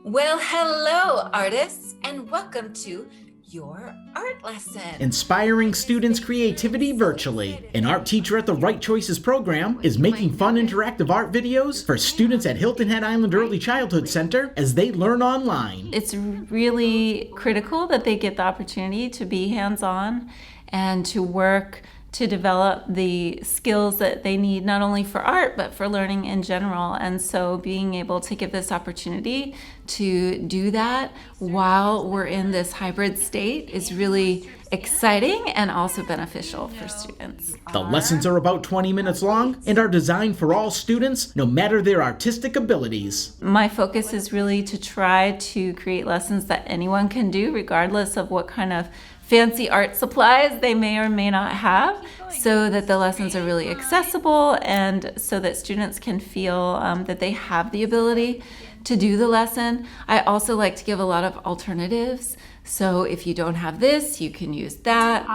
Well, hello, artists, and welcome to your art lesson. Inspiring students' creativity virtually. An art teacher at the Right Choices program is making fun interactive art videos for students at Hilton Head Island Early Childhood Center as they learn online. It's really critical that they get the opportunity to be hands-on and to work to develop the skills that they need not only for art but for learning in general. And so being able to give this opportunity to do that while we're in this hybrid state is really exciting and also beneficial for students. The lessons are about 20 minutes long and are designed for all students, no matter their artistic abilities. My focus is really to try to create lessons that anyone can do, regardless of what kind of fancy art supplies they may or may not have, so that the lessons are really accessible and so that students can feel that they have the ability to do the lesson. I also like to give a lot of alternatives. So if you don't have this, you can use that.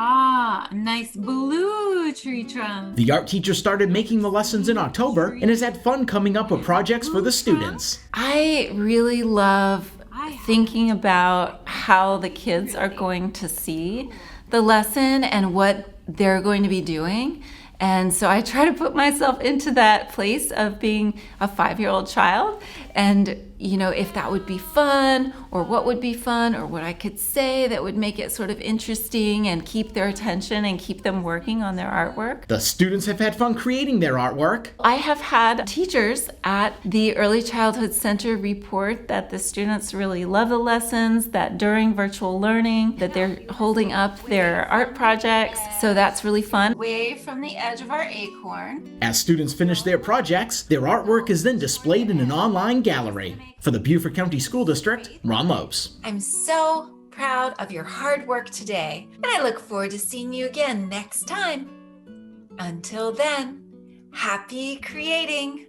Nice blue tree trunk. The art teacher started making the lessons in October and has had fun coming up with projects for the students. I really love thinking about how the kids are going to see the lesson and what they're going to be doing. And so I try to put myself into that place of being a 5-year-old child and, if that would be fun or what would be fun or what I could say that would make it sort of interesting and keep their attention and keep them working on their artwork. The students have had fun creating their artwork. I have had teachers at the Early Childhood Center report that the students really love the lessons, that during virtual learning, that they're holding up their art projects. So that's really fun. Away from the edge of our acorn. As students finish their projects, their artwork is then displayed in an online gallery. For the Beaufort County School District, Ron Lopes. I'm so proud of your hard work today, and I look forward to seeing you again next time. Until then, happy creating!